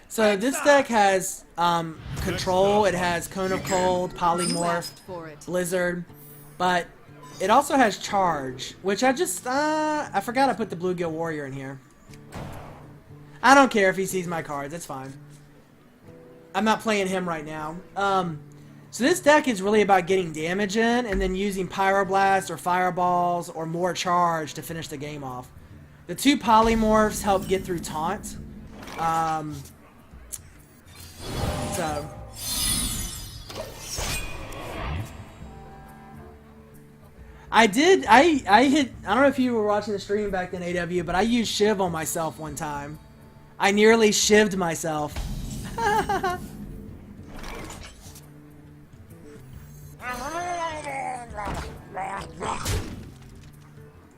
So this deck has Control, it has Cone of Cold, Polymorph, Blizzard, but it also has Charge, which I forgot I put the Bluegill Warrior in here. I don't care if he sees my cards, it's fine. I'm not playing him right now. So this deck is really about getting damage in and then using Pyroblast or Fireballs or more Charge to finish the game off. The two Polymorphs help get through Taunt. So I hit, I don't know if you were watching the stream back then, AW, but I used Shiv on myself one time. I nearly shivved myself.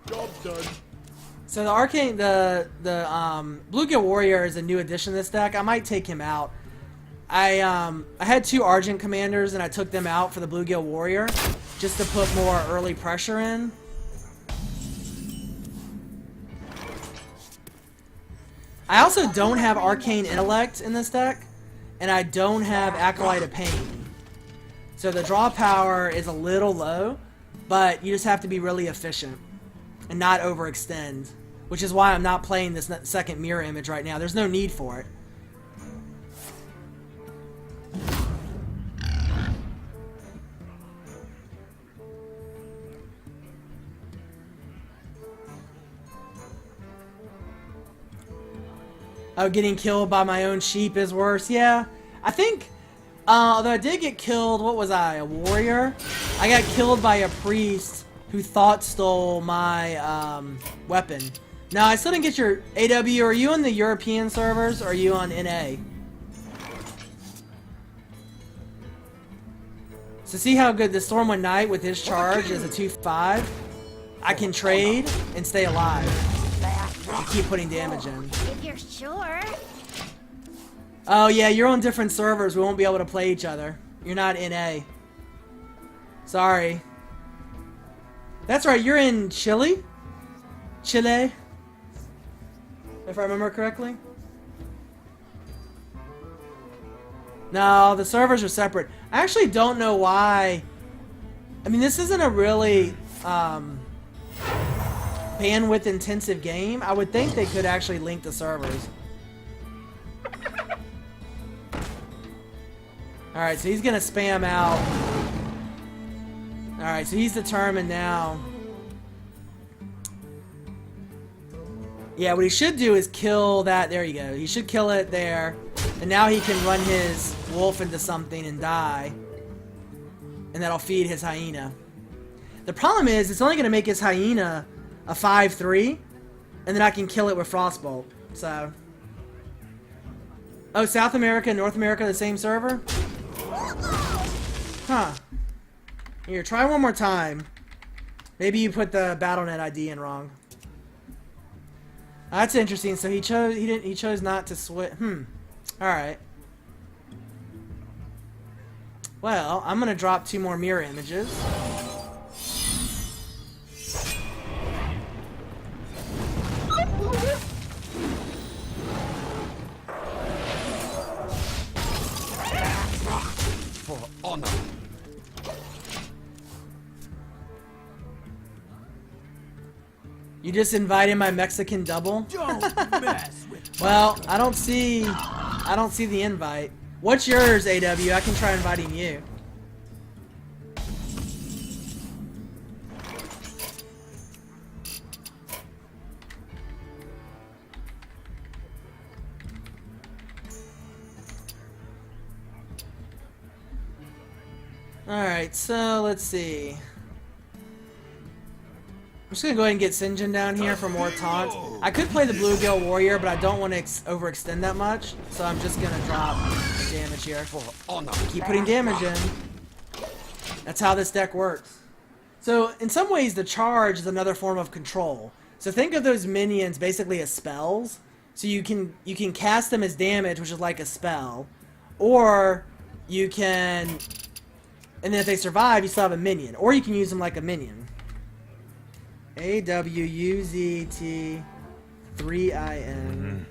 Job done. So the Arcane, the Bluegill Warrior is a new addition to this deck. I might take him out. I had two Argent Commanders and I took them out for the Bluegill Warrior just to put more early pressure in. I also don't have Arcane Intellect in this deck, and I don't have Acolyte of Pain. So the draw power is a little low, but you just have to be really efficient and not overextend, which is why I'm not playing this second mirror image right now. There's no need for it. Oh, getting killed by my own sheep is worse. Yeah, I think, although I did get killed, what was I, a warrior? I got killed by a priest who thought stole my weapon. No, I still didn't get your AW. Are you on the European servers or are you on NA? So see how good the Stormwind Knight with his charge is a 2/5? I can trade and stay alive. And keep putting damage in. If you're sure. Oh yeah, you're on different servers. We won't be able to play each other. You're not NA. Sorry. That's right, you're in Chile? Chile? If I remember correctly? No, the servers are separate. I actually don't know why. I mean, this isn't a really bandwidth intensive game. I would think they could actually link the servers. Alright, so he's gonna spam out. Alright, so he's determined now. Yeah, what he should do is kill that. There you go. He should kill it there. And now he can run his wolf into something and die. And that'll feed his hyena. The problem is, it's only gonna make his hyena a 5/3, and then I can kill it with Frostbolt. So, oh, South America and North America, the same server? Huh. Here, try one more time. Maybe you put the BattleNet ID in wrong. That's interesting. So he chose not to switch. All right. Well, I'm gonna drop 2 more mirror images. For honor. You just invited my Mexican double? Don't mess with Well, I don't see the invite. What's yours, AW? I can try inviting you. Alright, so let's see. I'm just gonna go ahead and get Sinjin down here for more taunts. I could play the Bluegill Warrior, but I don't want to overextend that much, so I'm just gonna drop damage here. Keep putting damage in. That's how this deck works. So in some ways, the charge is another form of control. So think of those minions basically as spells. So you can cast them as damage, which is like a spell, or you can, and then if they survive, you still have a minion, or you can use them like a minion. AWUZT3IN.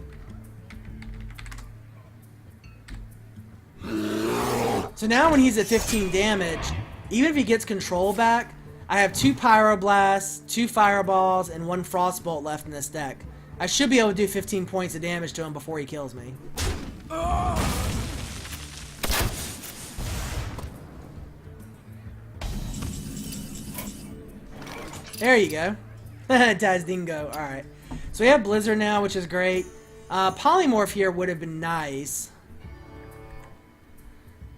So now when he's at 15 damage, even if he gets control back, I have 2 Pyroblasts, 2 Fireballs, and 1 Frostbolt left in this deck. I should be able to do 15 points of damage to him before he kills me. There you go. Taz Dingo. Alright. So we have Blizzard now, which is great. Polymorph here would have been nice.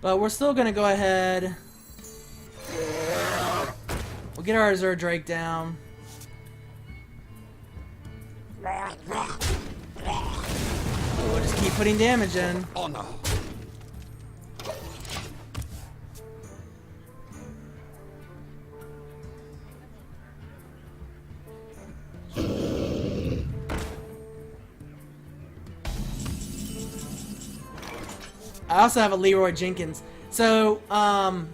But we're still going to go ahead. We'll get our Azure Drake down. We'll just keep putting damage in. Honor. I also have a Leroy Jenkins. So, well,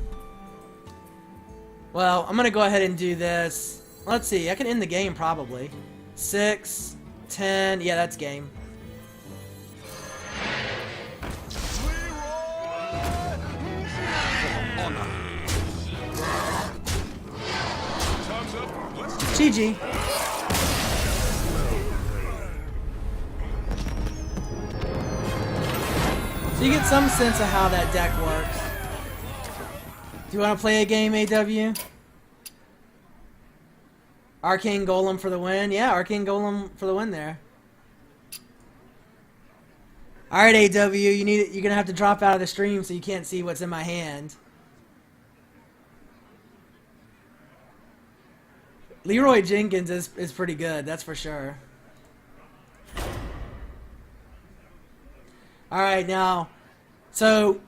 I'm gonna go ahead and do this. Let's see, I can end the game probably. 6, 10, yeah, that's game. GG. So you get some sense of how that deck works. Do you want to play a game, AW? Arcane Golem for the win? Yeah, Arcane Golem for the win there. Alright, AW, you're gonna have to drop out of the stream so you can't see what's in my hand. Leroy Jenkins is pretty good, that's for sure. Alright, now, so,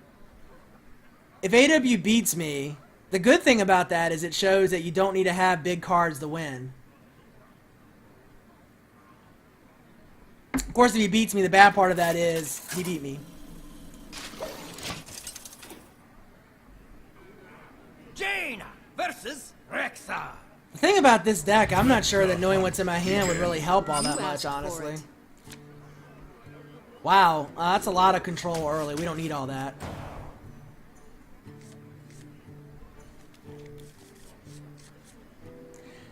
if AW beats me, the good thing about that is it shows that you don't need to have big cards to win. Of course, if he beats me, the bad part of that is he beat me. Jaina versus Rexa. The thing about this deck, I'm not sure that knowing what's in my hand would really help all that much, honestly. Wow, that's a lot of control early. We don't need all that.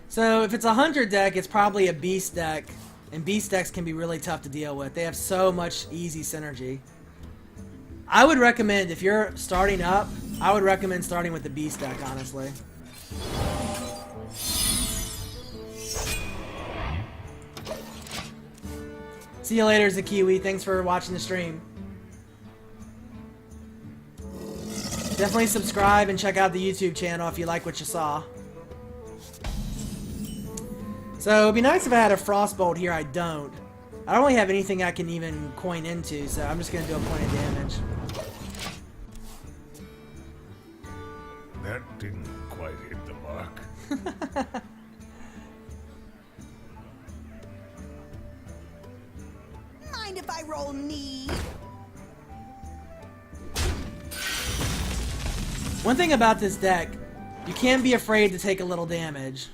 So if it's a Hunter deck, it's probably a Beast deck. And Beast decks can be really tough to deal with. They have so much easy synergy. I would recommend, if you're starting up, I would recommend starting with the Beast deck, honestly. See you later, Zakiwi. Thanks for watching the stream. Definitely subscribe and check out the YouTube channel if you like what you saw. So it'd be nice if I had a Frostbolt here. I don't. I don't really have anything I can even coin into, so I'm just going to do a point of damage. That didn't quite hit the mark. Mind if I roll need? One thing about this deck, you can't be afraid to take a little damage.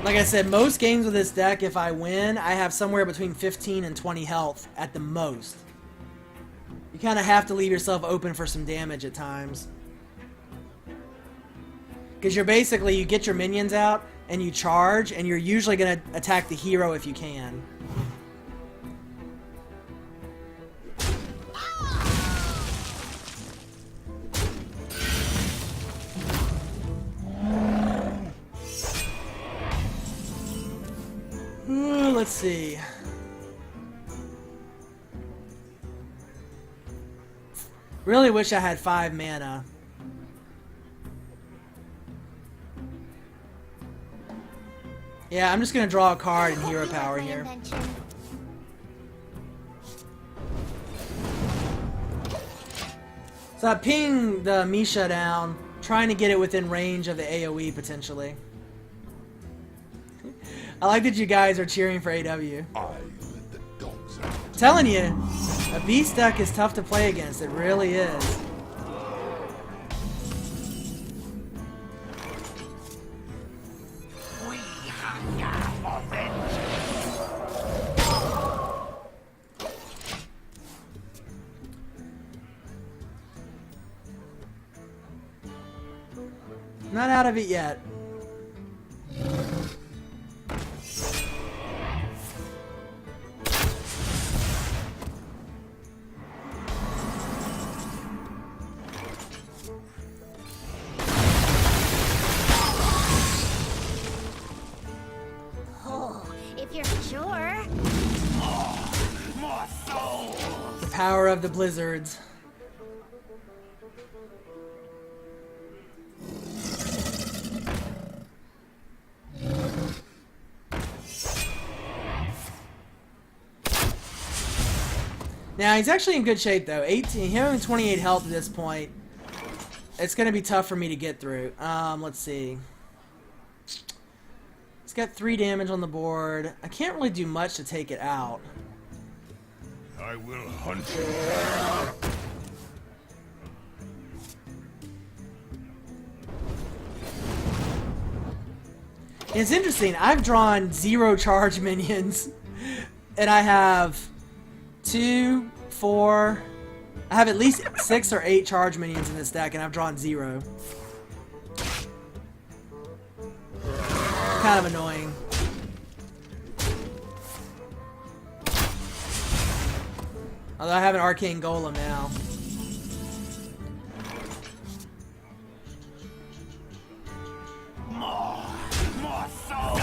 Like I said, most games with this deck, if I win, I have somewhere between 15 and 20 health at the most. You kind of have to leave yourself open for some damage at times. Because you're basically, you get your minions out, and you charge, and you're usually going to attack the hero if you can. Let's see. Really wish I had 5 mana. Yeah, I'm just gonna draw a card and hero power here. So I ping the Misha down, trying to get it within range of the AoE potentially. I like that you guys are cheering for AW. Telling you, a Beast deck is tough to play against. It really is. not out of it yet. Oh, if you're sure. More soul! The power of the blizzards. Now, he's actually in good shape, though. 18, having 28 health at this point. It's going to be tough for me to get through. Let's see. He's got 3 damage on the board. I can't really do much to take it out. I will hunt you. And it's interesting. I've drawn 0 charge minions. And I have 2, 4... I have at least 6 or 8 charge minions in this deck, and I've drawn 0. Kind of annoying. Although I have an arcane golem now. More soul!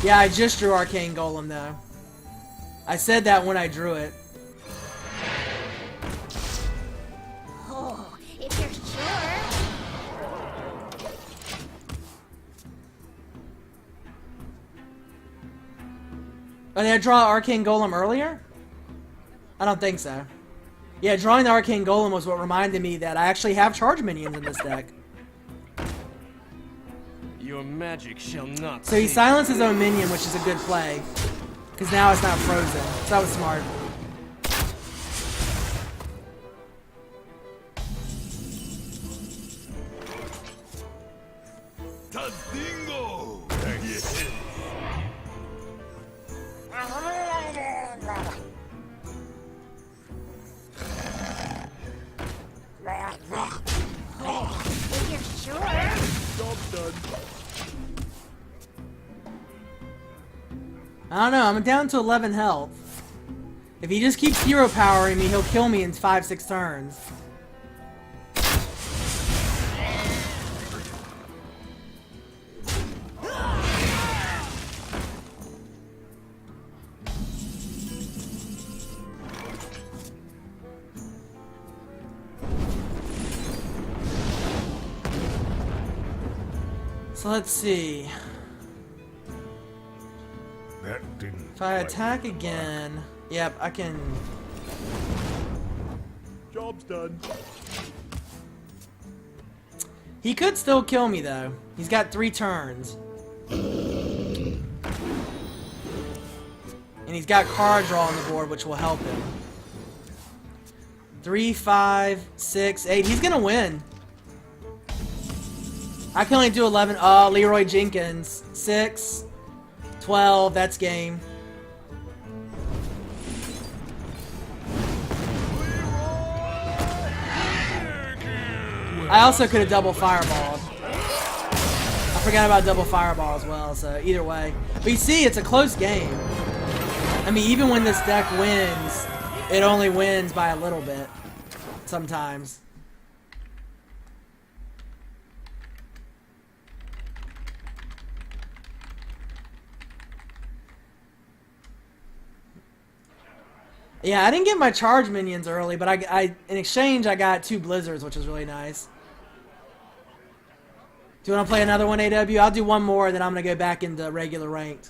Yeah, I just drew arcane golem though. I said that when I drew it. Oh, if you're sure. Oh, did I draw arcane golem earlier? I don't think so. Yeah, drawing the arcane golem was what reminded me that I actually have charge minions in this deck. Your magic shall not. So he silenced his own minion, which is a good play. Because now it's not frozen. So that was smart. Tadingo! If you're sure. I don't know, I'm down to 11 health. If he just keeps hero powering me, he'll kill me in 5-6 turns. So let's see. That didn't If I quite attack hit the mark. again, yep, I can. Job's done. He could still kill me though. He's got 3 turns. And he's got card draw on the board, which will help him. 3, 5, 6, 8. He's gonna win. I can only do 11. Oh, Leroy Jenkins. 6, 12. That's game. I also could have double fireballed. I forgot about double fireball as well, so either way. But you see, it's a close game. I mean, even when this deck wins, it only wins by a little bit. Sometimes. Yeah, I didn't get my charge minions early, but I in exchange I got 2 blizzards, which was really nice. Do you want to play another one, AW? I'll do one more, then I'm going to go back into regular ranked.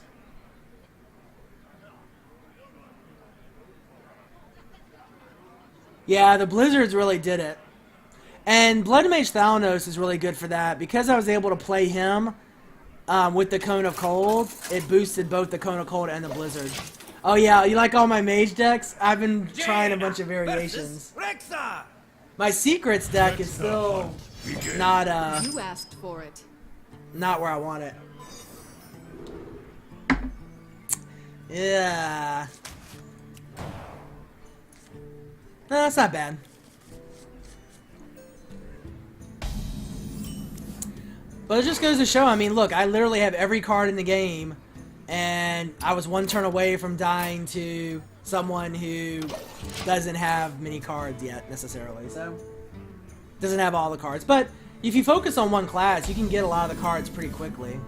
Yeah, the blizzards really did it. And Blood Mage Thalanos is really good for that. Because I was able to play him with the Cone of Cold, it boosted both the Cone of Cold and the blizzard. Oh yeah, you like all my mage decks? I've been trying a bunch of variations. Rexar! My secrets deck is still not You asked for it. not where I want it. Yeah. No, that's not bad. But it just goes to show, I mean, look, I literally have every card in the game, and I was one turn away from dying to someone who doesn't have many cards yet, necessarily, so... Doesn't have all the cards, but if you focus on one class, you can get a lot of the cards pretty quickly.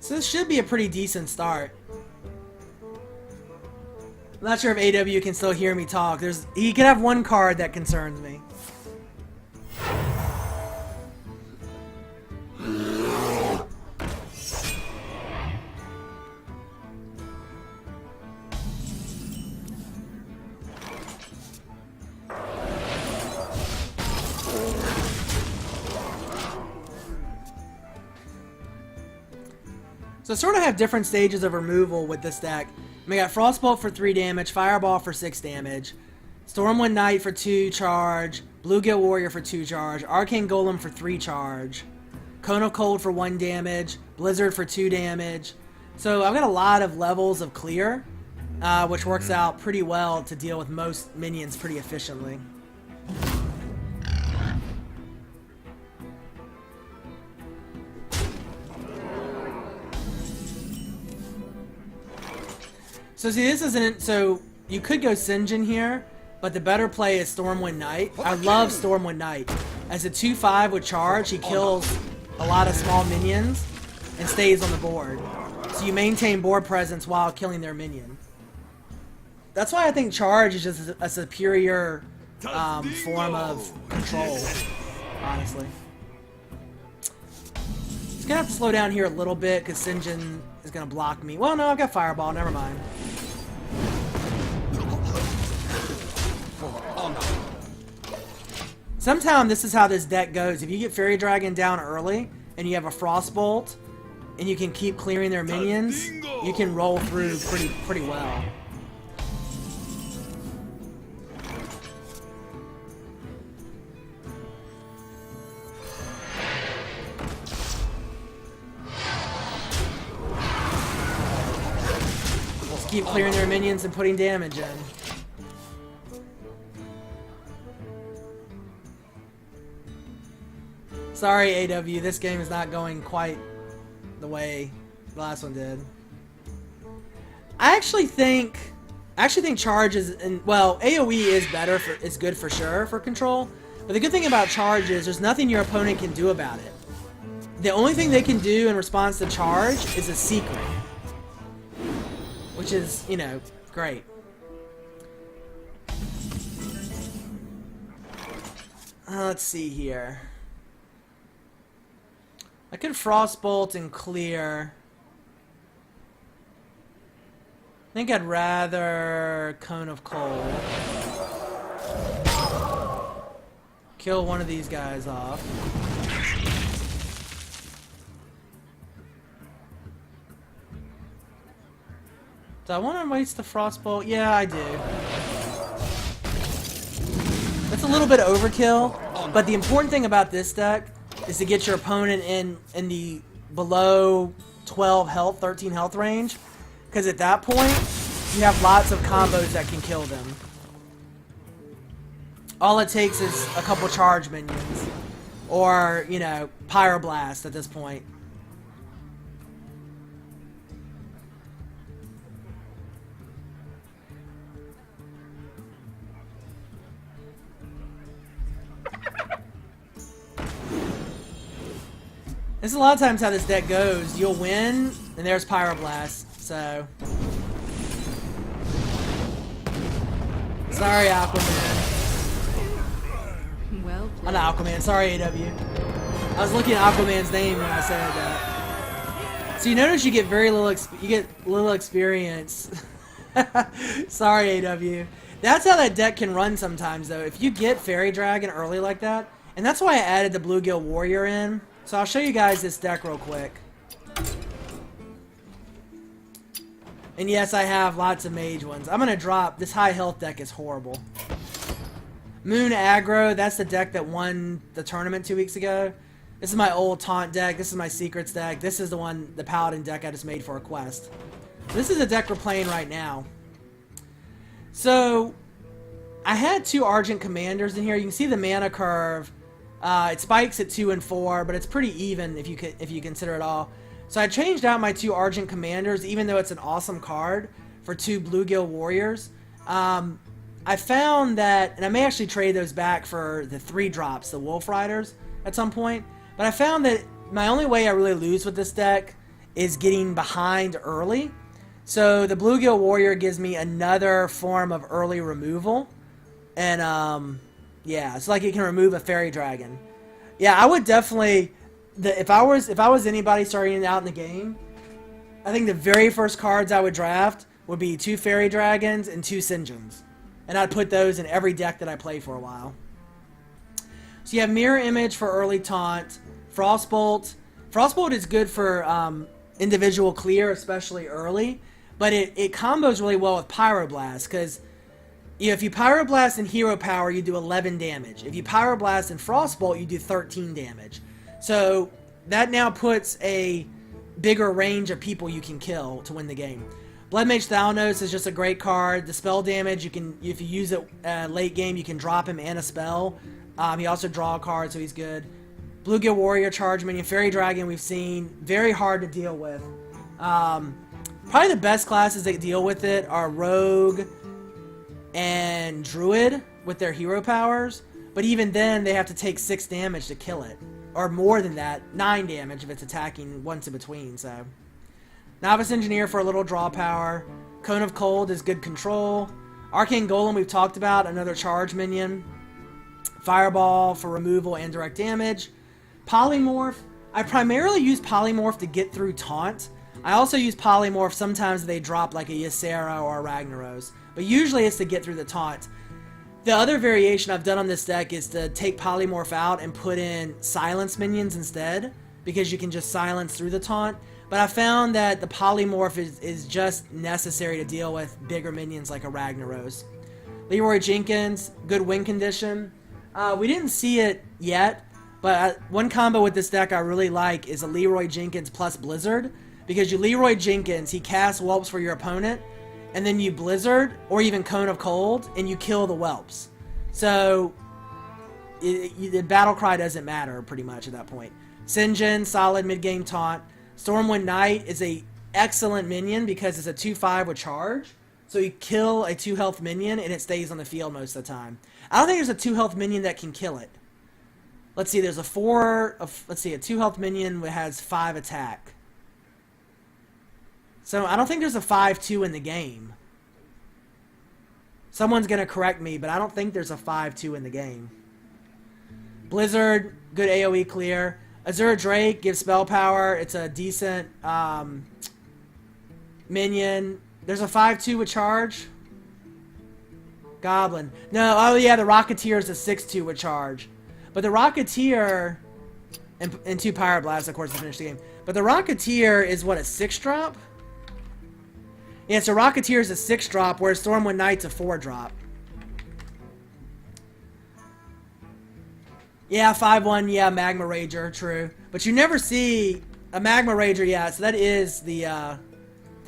So this should be a pretty decent start. I'm not sure if AW can still hear me talk. He could have one card that concerns me. So I sort of have different stages of removal with this deck. We got Frostbolt for 3 damage, Fireball for 6 damage, Stormwind Knight for 2 charge, Bluegill Warrior for 2 charge, Arcane Golem for 3 charge, Cone of Cold for 1 damage, Blizzard for 2 damage. So I've got a lot of levels of clear, which works out pretty well to deal with most minions pretty efficiently. So see, this isn't, so you could go Sinjin here, but the better play is Stormwind Knight. I love Stormwind Knight. As a 2/5 with charge, he kills a lot of small minions and stays on the board. So you maintain board presence while killing their minion. That's why I think charge is just a superior form of control, honestly. Just gonna have to slow down here a little bit because Sinjin is gonna block me. Well, no, I've got Fireball, never mind. Sometimes this is how this deck goes. If you get Fairy Dragon down early, and you have a Frostbolt, and you can keep clearing their minions, you can roll through pretty well. Just keep clearing their minions and putting damage in. Sorry, AW, this game is not going quite the way the last one did. I actually think charge is, well, AoE is better is good for sure for control. But the good thing about charge is there's nothing your opponent can do about it. The only thing they can do in response to charge is a secret, which is, you know, great. Let's see here. I could Frostbolt and clear. I think I'd rather Cone of Cold. Kill one of these guys off. Do I want to waste the Frostbolt? Yeah, I do. That's a little bit overkill, but the important thing about this deck is to get your opponent in the below 12 health, 13 health range, because at that point, you have lots of combos that can kill them. All it takes is a couple charge minions, or, you know, Pyroblast at this point. This is a lot of times how this deck goes. You'll win, and there's Pyroblast, so... Sorry, Aquaman. Well played. I'm not Aquaman, sorry, AW. I was looking at Aquaman's name when I said that. So you notice you get very little experience. Sorry, AW. That's how that deck can run sometimes, though. If you get Fairy Dragon early like that, and that's why I added the Bluegill Warrior in. So I'll show you guys this deck real quick. And yes, I have lots of mage ones. I'm gonna drop, this high health deck is horrible. Moon Aggro, that's the deck that won the tournament 2 weeks ago. This is my old taunt deck, this is my secrets deck, this is the one, the paladin deck I just made for a quest. This is the deck we're playing right now. So, I had 2 Argent Commanders in here. You can see the mana curve. It spikes at 2 and 4, but it's pretty even if you consider it all. So I changed out my 2 Argent Commanders, even though it's an awesome card, for 2 Bluegill Warriors. I found that, and I may actually trade those back for the 3 drops, the Wolf Riders, at some point. But I found that my only way I really lose with this deck is getting behind early. So the Bluegill Warrior gives me another form of early removal. And, yeah, it's like it can remove a Fairy Dragon. Yeah, I would definitely... if I was anybody starting out in the game, I think the very first cards I would draft would be 2 Fairy Dragons and 2 Sinjins. And I'd put those in every deck that I play for a while. So you have Mirror Image for early taunt, Frostbolt. Frostbolt is good for individual clear, especially early, but it combos really well with Pyroblast, because if you Pyroblast and Hero Power, you do 11 damage. If you Pyroblast and Frostbolt, you do 13 damage. So that now puts a bigger range of people you can kill to win the game. Blood Mage Thalnos is just a great card. The spell damage, if you use it late game, you can drop him and a spell. He also draw a card, so he's good. Bluegill Warrior, Charge Minion, Fairy Dragon we've seen. Very hard to deal with. Probably the best classes that deal with it are Rogue and Druid with their hero powers. But even then, they have to take 6 damage to kill it. Or more than that, 9 damage if it's attacking once in between, so... Novice Engineer for a little draw power. Cone of Cold is good control. Arcane Golem we've talked about, another charge minion. Fireball for removal and direct damage. Polymorph. I primarily use Polymorph to get through taunt. I also use Polymorph sometimes they drop like a Ysera or a Ragnaros. But usually it's to get through the taunt. The other variation I've done on this deck is to take Polymorph out and put in Silence minions instead, because you can just silence through the taunt. But I found that the Polymorph is just necessary to deal with bigger minions like a Ragnaros. Leroy Jenkins, good win condition. We didn't see it yet, but one combo with this deck I really like is a Leroy Jenkins plus Blizzard. Because you Leroy Jenkins, he casts Whelps for your opponent, and then you Blizzard, or even Cone of Cold, and you kill the Whelps. So, the battle cry doesn't matter, pretty much, at that point. Sinjin, solid mid-game taunt. Stormwind Knight is a excellent minion because it's a 2/5 with charge. So you kill a 2 health minion, and it stays on the field most of the time. I don't think there's a 2 health minion that can kill it. Let's see, there's a 2 health minion that has 5 attack. So I don't think there's a 5/2 in the game. Someone's going to correct me, but I don't think there's a 5/2 in the game. Blizzard, good AoE clear. Azura Drake gives spell power. It's a decent minion. There's a 5/2 with charge. Goblin. No, oh yeah, the Rocketeer is a 6/2 with charge. But the Rocketeer, and 2 Pyroblasts, of course, to finish the game. But the Rocketeer is what, a 6-drop? Yeah, so Rocketeer is a 6-drop, whereas Stormwind Knight's a 4-drop. Yeah, 5/1, yeah, Magma Rager, true. But you never see a Magma Rager, yeah, so that is the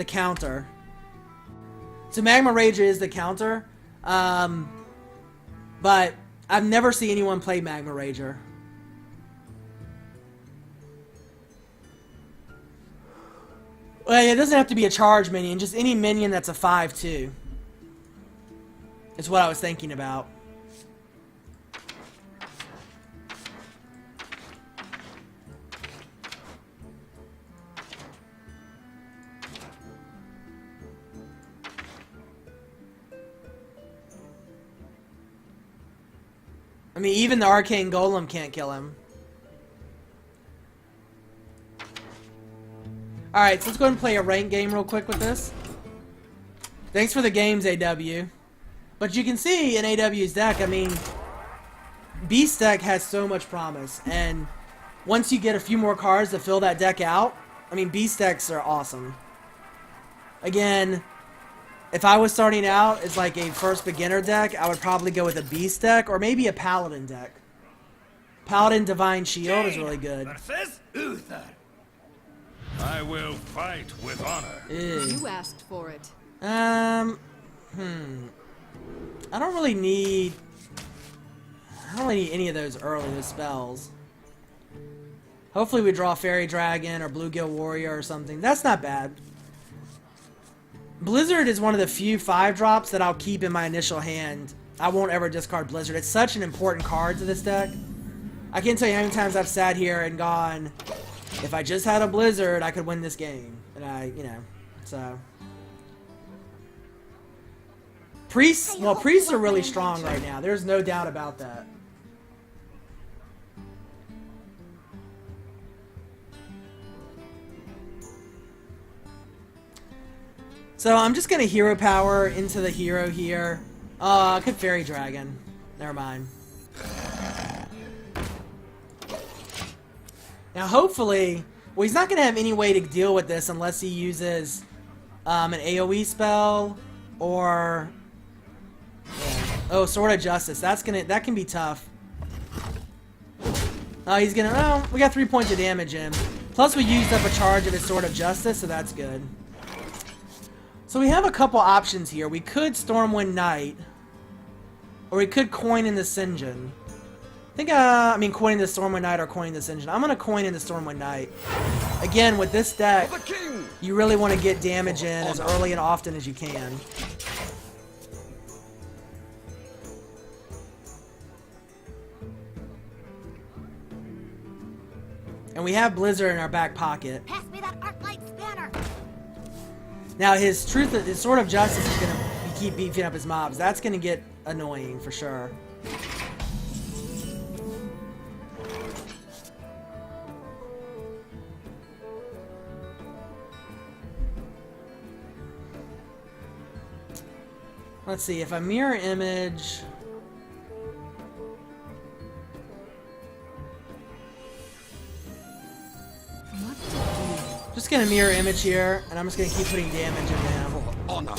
counter. So Magma Rager is the counter, but I've never seen anyone play Magma Rager. Well, yeah, it doesn't have to be a charge minion, just any minion that's a 5/2. Is what I was thinking about. I mean, even the Arcane Golem can't kill him. Alright, so let's go ahead and play a ranked game real quick with this. Thanks for the games, AW. But you can see in AW's deck, I mean, Beast deck has so much promise. And once you get a few more cards to fill that deck out, I mean, Beast decks are awesome. Again, if I was starting out as like a first beginner deck, I would probably go with a Beast deck or maybe a Paladin deck. Paladin Divine Shield is really good. I will fight with honor. You asked for it. I don't really need any of those early, those spells. Hopefully we draw Fairy Dragon or Bluegill Warrior or something. That's not bad. Blizzard is one of the few 5-drops that I'll keep in my initial hand. I won't ever discard Blizzard. It's such an important card to this deck. I can't tell you how many times I've sat here and gone, if I just had a Blizzard, I could win this game. And so. Priests, well, priests are really strong right now. There's no doubt about that. So I'm just gonna hero power into the hero here. I could Fairy Dragon. Never mind. Now hopefully, well, he's not gonna have any way to deal with this unless he uses an AoE spell or Sword of Justice. That can be tough. Oh, he's gonna. Oh, we got 3 points of damage in. Plus, we used up a charge of his Sword of Justice, so that's good. So we have a couple options here. We could Stormwind Knight, or we could coin in the Sinjin. I mean, coining the Stormwind Knight or coining the Sinjin. I'm gonna coin in the Stormwind Knight. Again, with this deck, you really want to get damage in as early and often as you can. And we have Blizzard in our back pocket. Pass me that Arclight spanner. Now his Sword of Justice is gonna keep beefing up his mobs. That's gonna get annoying for sure. Let's see, if I mirror image. Just gonna mirror image here, and I'm just gonna keep putting damage into him. Honor.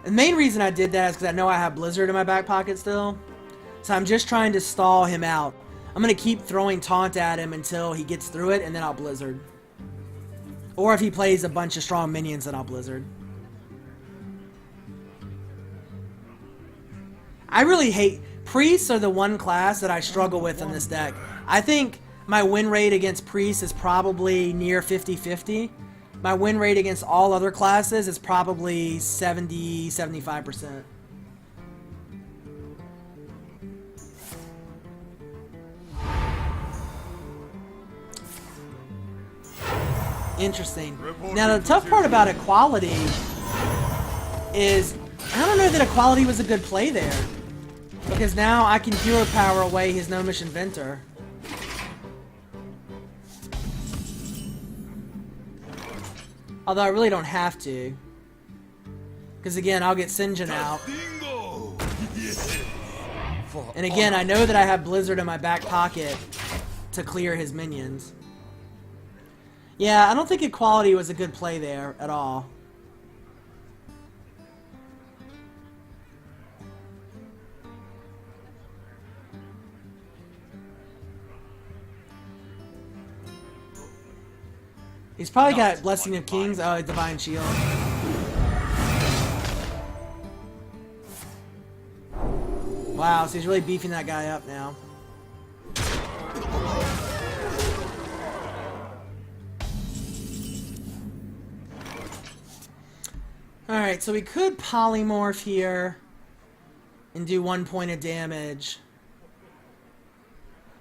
The main reason I did that is because I know I have Blizzard in my back pocket still. So I'm just trying to stall him out. I'm gonna keep throwing taunt at him until he gets through it, and then I'll Blizzard. Or if he plays a bunch of strong minions, then I'll Blizzard. I really hate... Priests are the one class that I struggle with in this deck. I think my win rate against Priests is probably near 50-50. My win rate against all other classes is probably 70-75%. Interesting. Now the tough part about equality is I don't know that equality was a good play there. Because now I can hero power away his Gnomish Inventor. Although I really don't have to. Because again, I'll get Sinjin out. And again, I know that I have Blizzard in my back pocket to clear his minions. Yeah, I don't think equality was a good play there at all. He's probably got Blessing of Kings. Oh, Divine Shield. Wow, so he's really beefing that guy up now. Alright, so we could polymorph here and do 1 point of damage.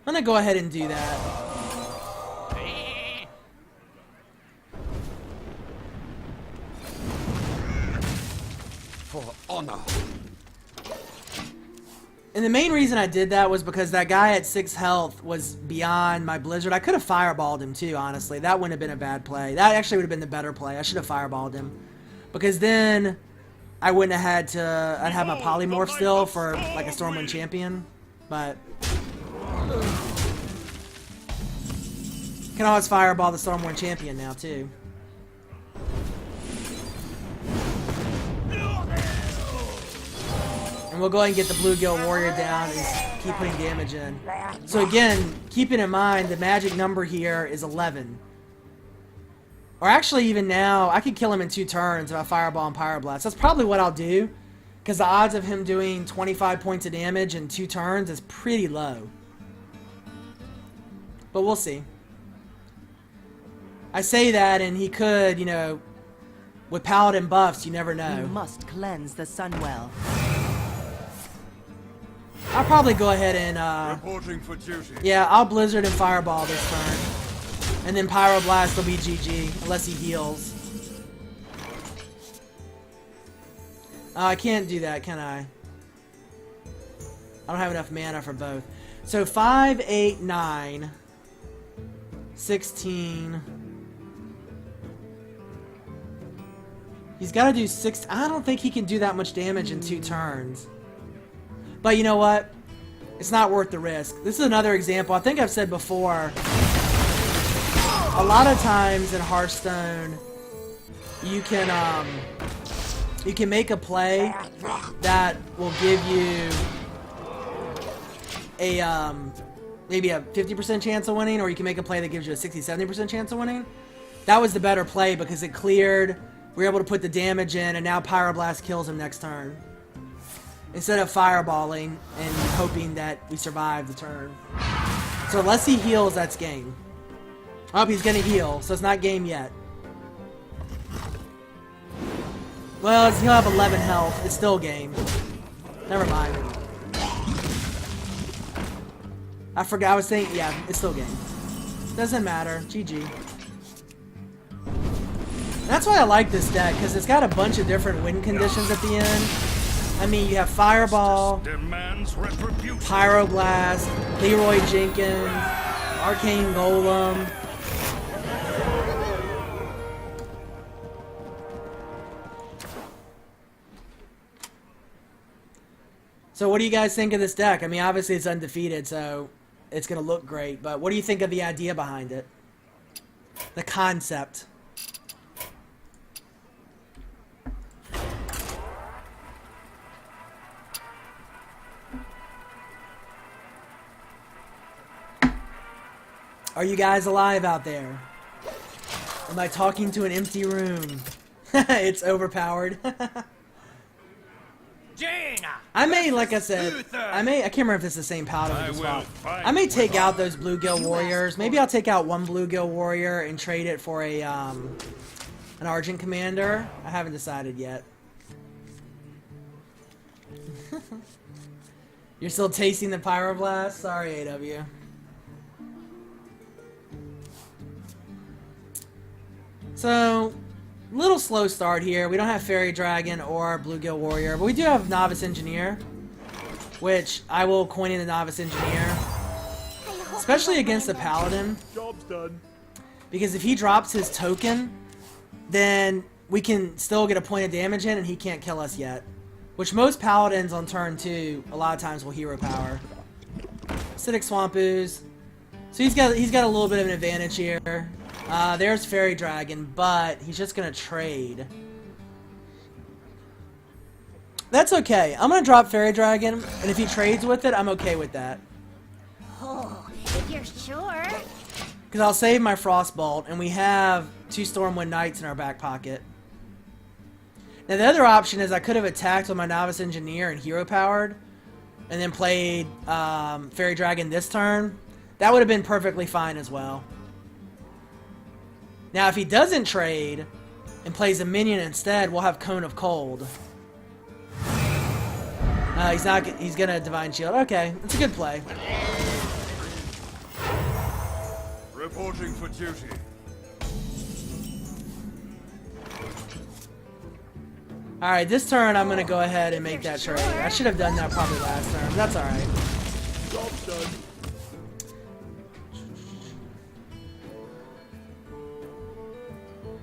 I'm gonna go ahead and do that. For honor. And the main reason I did that was because that guy at 6 health was beyond my Blizzard. I could have fireballed him too, honestly. That wouldn't have been a bad play. That actually would have been the better play. I should have fireballed him. Because then I wouldn't have had to... I'd have my polymorph still for like a Stormwind champion. But... can always fireball the Stormwind champion now too. And we'll go ahead and get the Bluegill Warrior down and keep putting damage in. So again, keeping in mind the magic number here is 11. Or actually, even now, I could kill him in 2 turns if I Fireball and Pyroblast. That's probably what I'll do, because the odds of him doing 25 points of damage in 2 turns is pretty low. But we'll see. I say that, and he could, you know, with Paladin buffs, you never know. You must cleanse the Sunwell. I'll probably go ahead and, Reporting for duty. yeah, I'll Blizzard and Fireball this turn. And then Pyroblast will be GG, unless he heals. I can't do that, can I? I don't have enough mana for both. So 5, 8, 9, 16. He's got to do 6. I don't think he can do that much damage in 2 turns. But you know what? It's not worth the risk. This is another example. I think I've said before, a lot of times in Hearthstone, you can make a play that will give you a maybe a 50% chance of winning, or you can make a play that gives you a 60-70% chance of winning. That was the better play because it cleared. We were able to put the damage in, and now Pyroblast kills him next turn. Instead of fireballing and hoping that we survive the turn. So unless he heals, that's game. Oh, he's gonna heal, so it's not game yet. Well, he'll have 11 health. It's still game. Never mind. I forgot. I was saying, yeah, it's still game. Doesn't matter. GG. That's why I like this deck, because it's got a bunch of different win conditions at the end. I mean, you have Fireball, Demands retribution. Pyroblast, Leroy Jenkins, Arcane Golem. So what do you guys think of this deck? I mean, obviously it's undefeated, so it's going to look great. But what do you think of the idea behind it? The concept. Are you guys alive out there? Am I talking to an empty room? It's overpowered. I may, like I said, I can't remember if it's the same paladin as well. I may take out those Bluegill Warriors. Maybe I'll take out one Bluegill Warrior and trade it for a, an Argent Commander. I haven't decided yet. You're still tasting the Pyroblast? Sorry, AW. So, little slow start here. We don't have Fairy Dragon or Bluegill Warrior, but we do have Novice Engineer, which I will coin in the Novice Engineer, especially against the Paladin. Job's done. Because if he drops his token, then we can still get a point of damage in, and he can't kill us yet. Which most Paladins on turn 2, a lot of times will hero power. Acidic Swamp Ooze. So he's got a little bit of an advantage here. There's Fairy Dragon, but he's just gonna trade. That's okay. I'm gonna drop Fairy Dragon, and if he trades with it, I'm okay with that. Oh, if you're sure. Because I'll save my Frostbolt, and we have 2 Stormwind Knights in our back pocket. Now the other option is I could have attacked with my Novice Engineer and hero powered, and then played Fairy Dragon this turn. That would have been perfectly fine as well. Now if he doesn't trade and plays a minion instead, we'll have Cone of Cold. He's not. He's gonna Divine Shield. Okay, that's a good play. Reporting for duty. All right, this turn I'm gonna go ahead and make that trade. I should have done that probably last turn. That's all right. Job's done.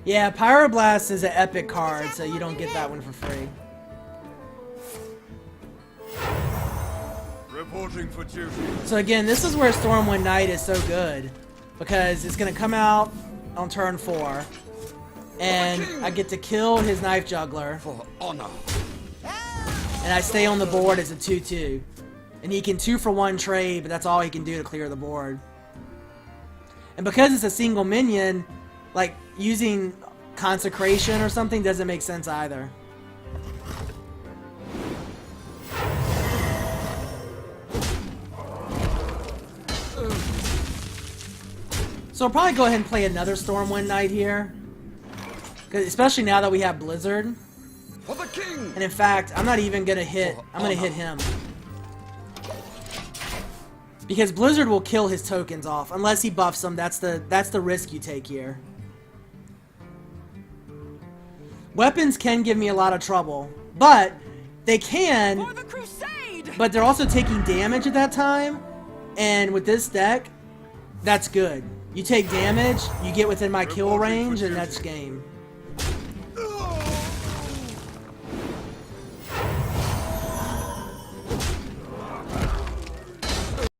Yeah, Pyroblast is an epic card, so you don't get that one for free. Reporting for duty. So again, this is where Stormwind Knight is so good, because it's gonna come out on turn 4, and I get to kill his Knife Juggler, For honor. and I stay on the board as a 2/2. And he can 2-for-1 trade, but that's all he can do to clear the board. And because it's a single minion, Like, using Consecration or something doesn't make sense either. So I'll probably go ahead and play another Stormwind Knight here. 'Cause especially now that we have Blizzard. For the king! And in fact, I'm not even gonna hit, I'm gonna hit him. Because Blizzard will kill his tokens off, unless he buffs them. That's the risk you take here. Weapons can give me a lot of trouble, but they can. For the crusade! But they're also taking damage at that time, and with this deck, that's good. You take damage, you get within my kill range, and that's game.